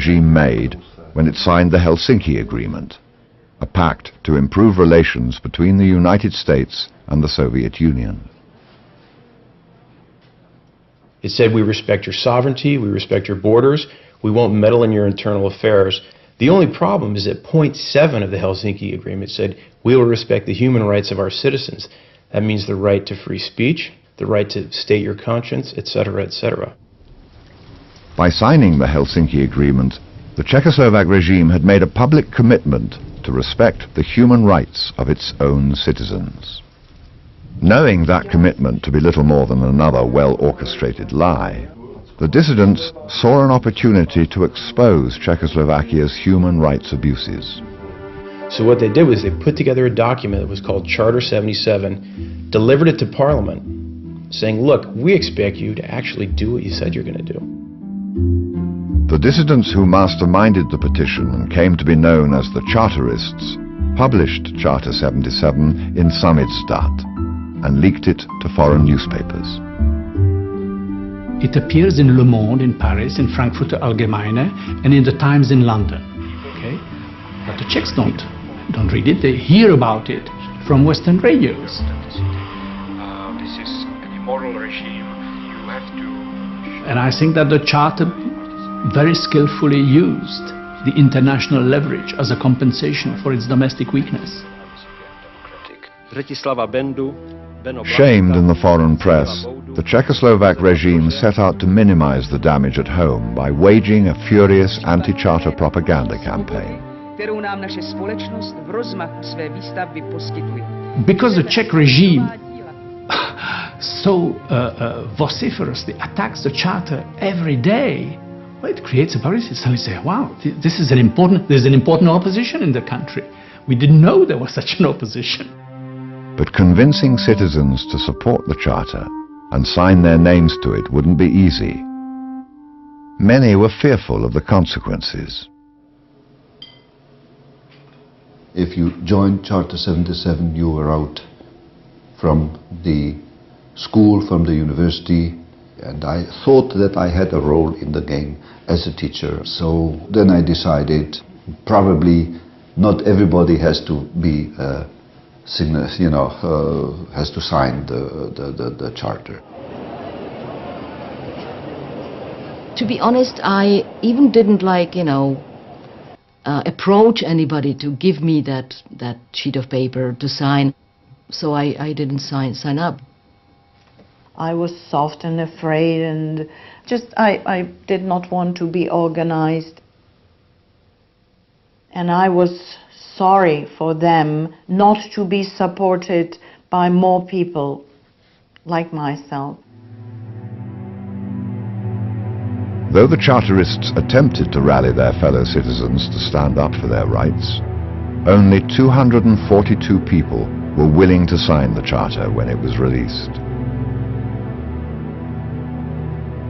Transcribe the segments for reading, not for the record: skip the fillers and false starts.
regime made when it signed the Helsinki Agreement, a pact to improve relations between the United States and the Soviet Union. It said, we respect your sovereignty, we respect your borders, we won't meddle in your internal affairs. The only problem is that point 7 of the Helsinki Agreement said, we will respect the human rights of our citizens. That means the right to free speech, the right to state your conscience, etc., etc. By signing the Helsinki Agreement, the Czechoslovak regime had made a public commitment to respect the human rights of its own citizens. Knowing that commitment to be little more than another well-orchestrated lie, the dissidents saw an opportunity to expose Czechoslovakia's human rights abuses. So what they did was they put together a document that was called Charter 77, delivered it to Parliament, saying, look, we expect you to actually do what you said you're going to do. The dissidents who masterminded the petition and came to be known as the Charterists published Charter 77 in Samizdat and leaked it to foreign newspapers. It appears in Le Monde in Paris, in Frankfurter Allgemeine, and in the Times in London. Okay? But the Czechs don't read it, they hear about it from Western radios. This is an immoral regime, you have to... And I think that the Charter very skillfully used the international leverage as a compensation for its domestic weakness. Shamed in the foreign press, the Czechoslovak regime set out to minimize the damage at home by waging a furious anti-Charter propaganda campaign. Because the Czech regime so vociferously attacks the Charter every day, well, it creates a publicity. So we say, wow, there's an important opposition in the country. We didn't know there was such an opposition. But convincing citizens to support the Charter and sign their names to it wouldn't be easy. Many were fearful of the consequences. If you joined Charter 77, you were out from the school, from the university, and I thought that I had a role in the game as a teacher. So then I decided probably not everybody has to be has to sign the charter. To be honest, I even didn't approach anybody to give me that sheet of paper to sign. So I didn't sign up. I was soft and afraid, and just I did not want to be organized. And I was sorry for them not to be supported by more people like myself. Though the Charterists attempted to rally their fellow citizens to stand up for their rights, only 242 people were willing to sign the Charter when it was released.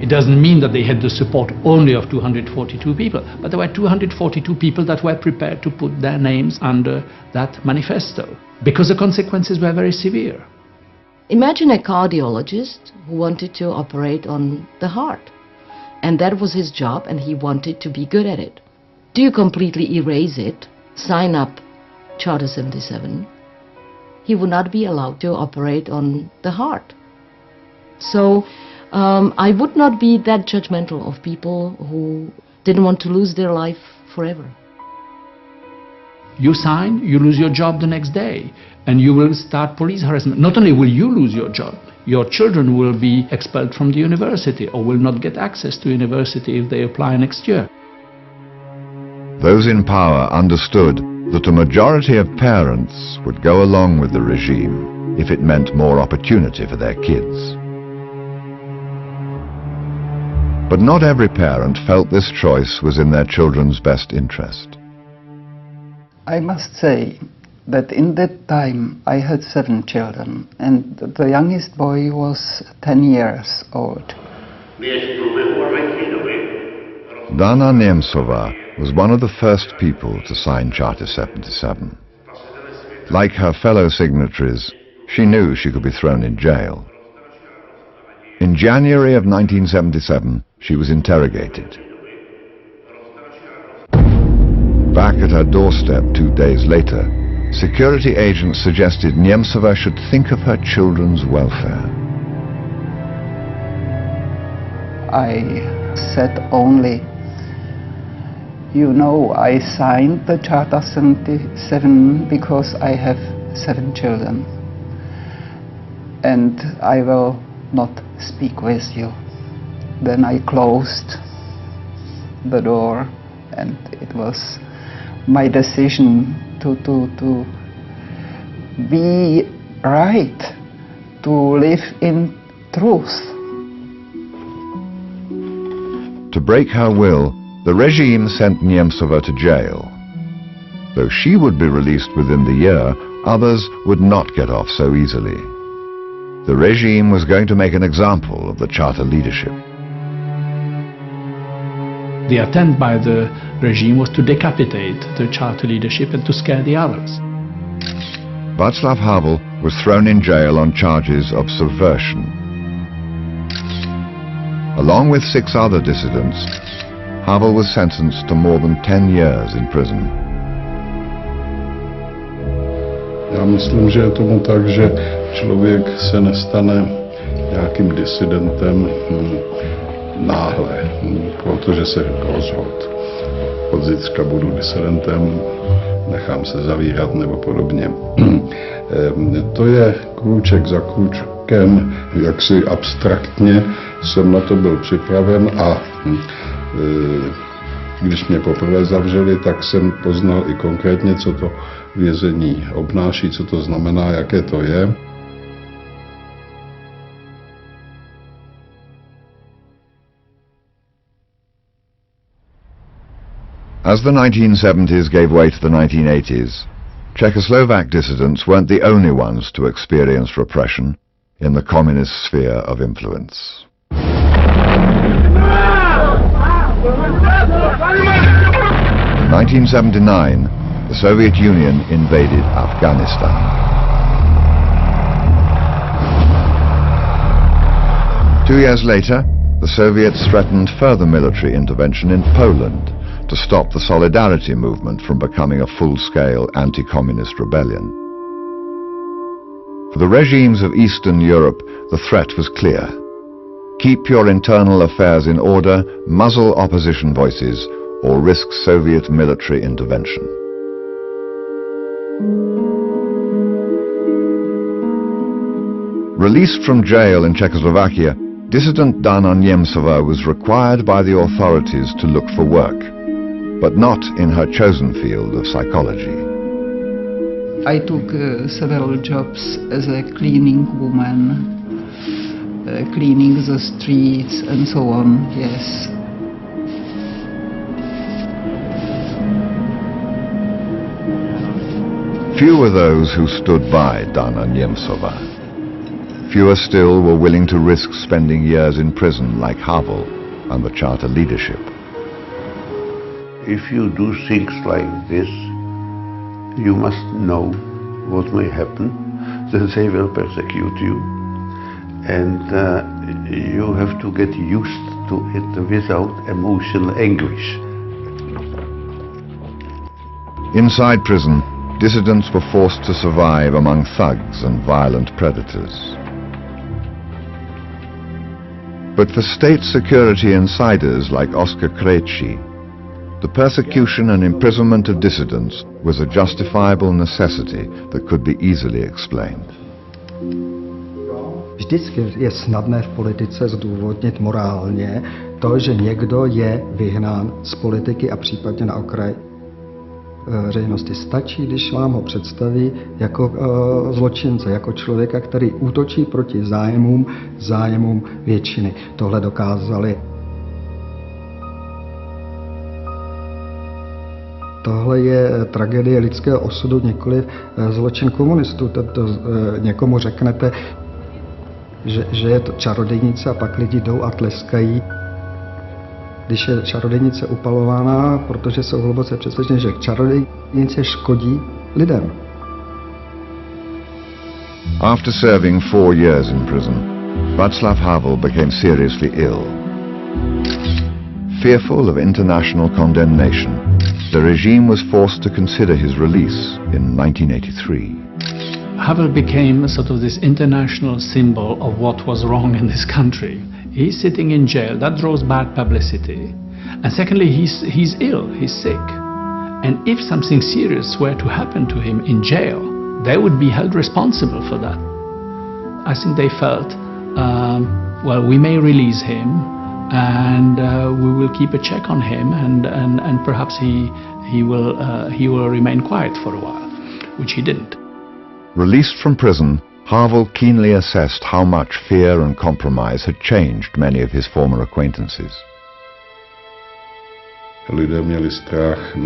It doesn't mean that they had the support only of 242 people, but there were 242 people that were prepared to put their names under that manifesto, because the consequences were very severe. Imagine a cardiologist who wanted to operate on the heart, and that was his job, and he wanted to be good at it. Do you completely erase it, sign up Charter 77? He would not be allowed to operate on the heart. So I would not be that judgmental of people who didn't want to lose their life forever. You sign, you lose your job the next day, and you will start police harassment. Not only will you lose your job, your children will be expelled from the university or will not get access to university if they apply next year. Those in power understood that a majority of parents would go along with the regime if it meant more opportunity for their kids. But not every parent felt this choice was in their children's best interest. I must say that in that time I had 7 children, and the youngest boy was 10 years old. Dana Nemtsova was one of the first people to sign Charter 77. Like her fellow signatories, she knew she could be thrown in jail. In January of 1977, she was interrogated. back at her doorstep 2 days later, security agents suggested Nemtsova should think of her children's welfare. I said only, you know, I signed the Charter 77 because I have 7 children, and I will not speak with you. Then I closed the door, and it was my decision to be right, to live in truth. To break her will, the regime sent Nemtsova to jail. Though she would be released within the year, others would not get off so easily. The regime was going to make an example of the Charter leadership. The attempt by the regime was to decapitate the Charter leadership and to scare the others. Václav Havel was thrown in jail on charges of subversion. Along with 6 other dissidents, Havel was sentenced to more than 10 years in prison. Já myslím, že je tomu tak, že člověk se nestane nějakým disidentem náhle, protože se rozhodl. Od zítřka budu disidentem, nechám se zavírat nebo podobně. To je krůček za krůčkem, jaksi abstraktně jsem na to byl připraven a když mě poprvé zavřeli, tak jsem poznal i konkrétně, co to vězení obnáší, co to znamená, jaké to je. As the 1970s gave way to the 1980s, Czechoslovak dissidents weren't the only ones to experience repression in the communist sphere of influence. In 1979, the Soviet Union invaded Afghanistan. Two years later, the Soviets threatened further military intervention in Poland to stop the Solidarity movement from becoming a full-scale anti-communist rebellion. For the regimes of Eastern Europe, the threat was clear. Keep your internal affairs in order, muzzle opposition voices, or risk Soviet military intervention. Released from jail in Czechoslovakia, dissident Dana Nemtsova was required by the authorities to look for work, but not in her chosen field of psychology. I took several jobs as a cleaning woman, cleaning the streets and so on, yes. Few were those who stood by Dana Nemtsova. Fewer still were willing to risk spending years in prison like Havel and the Charter leadership. If you do things like this, you must know what may happen, that they will persecute you, and you have to get used to it without emotional anguish. Inside prison, dissidents were forced to survive among thugs and violent predators. But for state security insiders like Oskar Krejci, the persecution and imprisonment of dissidents was a justifiable necessity that could be easily explained. Vždycky je snadné v politice zdůvodnit morálně to, že někdo je vyhnán z politiky a případně na okraj veřejnosti. Stačí, když vám ho představí jako zločince, jako člověka, který útočí proti zájmům většiny. Tohle dokázali. Tohle je tragédie lidského osudu, nikoliv zločin komunistů. Někomu řeknete, že je to čarodějnice a pak lidi jdou a tleskají. Když je čarodějnice upalována, protože jsou hluboce přesvědčeni, že čarodějnice škodí lidem. After serving 4 years in prison, Václav Havel became seriously ill. Fearful of international condemnation, the regime was forced to consider his release in 1983. Havel became sort of this international symbol of what was wrong in this country. He's sitting in jail, that draws bad publicity. And secondly, he's ill, he's sick. And if something serious were to happen to him in jail, they would be held responsible for that. I think they felt, well, we may release him, and we will keep a check on him, and perhaps he will remain quiet for a while, which he didn't. Released from prison, Havel keenly assessed how much fear and compromise had changed many of his former acquaintances. Lidé měli strach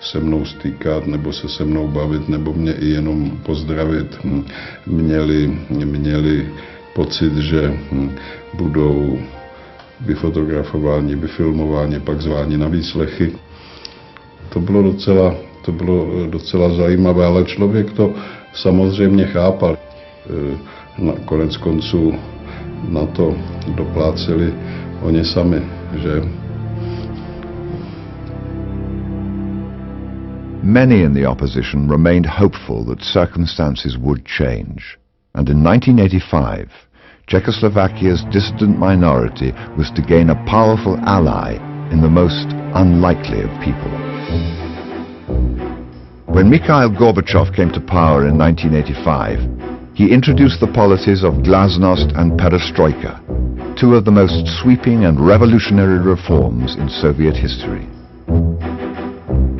se mnou stýkat, nebo se mnou bavit, nebo mě i jenom pozdravit. Měli pocit, že budou vyfotografováni, vyfilmováni, pak zváni na výslechy. To bylo docela zajímavé, ale člověk to samozřejmě chápal. Nakonec konců na to dopláceli oni sami, že? Many in the opposition remained hopeful that circumstances would change, and in 1985, Czechoslovakia's dissident minority was to gain a powerful ally in the most unlikely of people. When Mikhail Gorbachev came to power in 1985, he introduced the policies of glasnost and perestroika, two of the most sweeping and revolutionary reforms in Soviet history.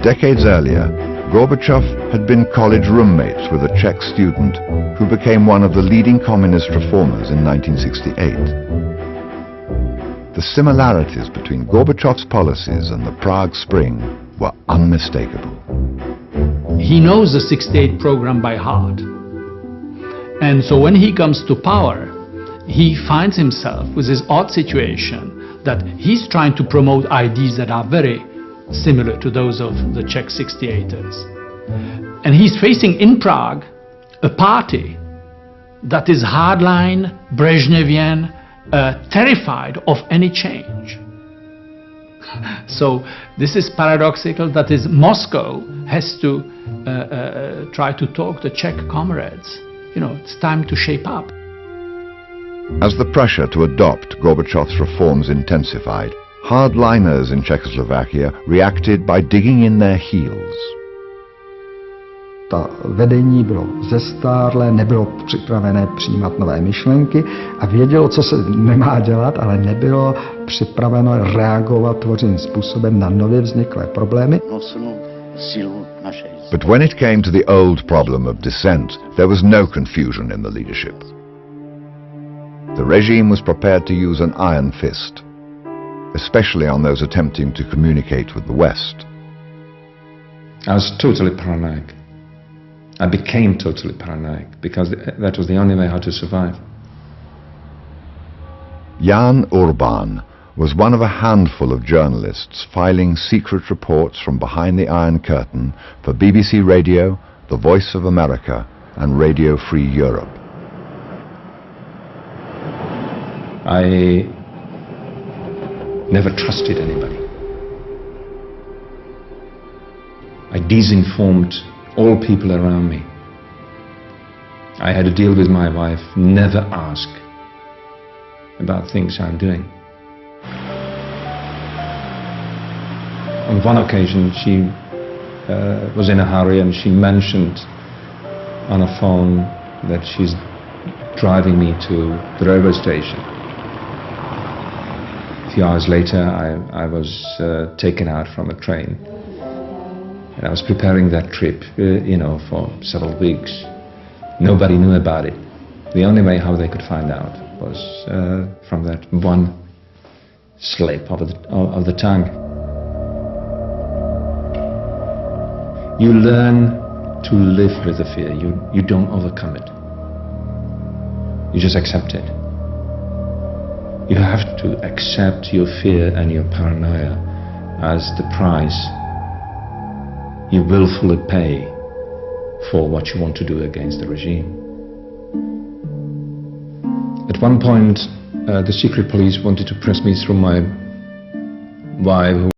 Decades earlier, Gorbachev had been college roommates with a Czech student who became one of the leading communist reformers in 1968. The similarities between Gorbachev's policies and the Prague Spring were unmistakable. He knows the 68 program by heart. And so when he comes to power, he finds himself with this odd situation that he's trying to promote ideas that are very similar to those of the Czech 68ers. And he's facing in Prague a party that is hardline, Brezhnevian, terrified of any change. So this is paradoxical, that is Moscow has to try to talk to Czech comrades. You know, it's time to shape up. As the pressure to adopt Gorbachev's reforms intensified, hardliners in Czechoslovakia reacted by digging in their heels. Ta vedení bylo zestárlé, nebylo připravené přijímat nové myšlenky a vědělo, co se nemá dělat, ale nebylo připraveno reagovat tvořivým způsobem na nově vzniklé problémy. But when it came to the old problem of dissent, there was no confusion in the leadership. The regime was prepared to use an iron fist, especially on those attempting to communicate with the West. I was totally paranoid. I became totally paranoid because that was the only way how to survive. Jan Urban was one of a handful of journalists filing secret reports from behind the Iron Curtain for BBC Radio, The Voice of America, and Radio Free Europe. I never trusted anybody. I disinformed all people around me. I had to deal with my wife, never ask about things I'm doing. On one occasion she was in a hurry and she mentioned on a phone that she's driving me to the railway station. A few hours later I was taken out from a train. And I was preparing that trip, for several weeks. Nobody knew about it. The only way how they could find out was from that one slip of the tongue. You learn to live with the fear. You don't overcome it. You just accept it. You have to accept your fear and your paranoia as the price you willfully pay for what you want to do against the regime. At one point, the secret police wanted to press me through my wife,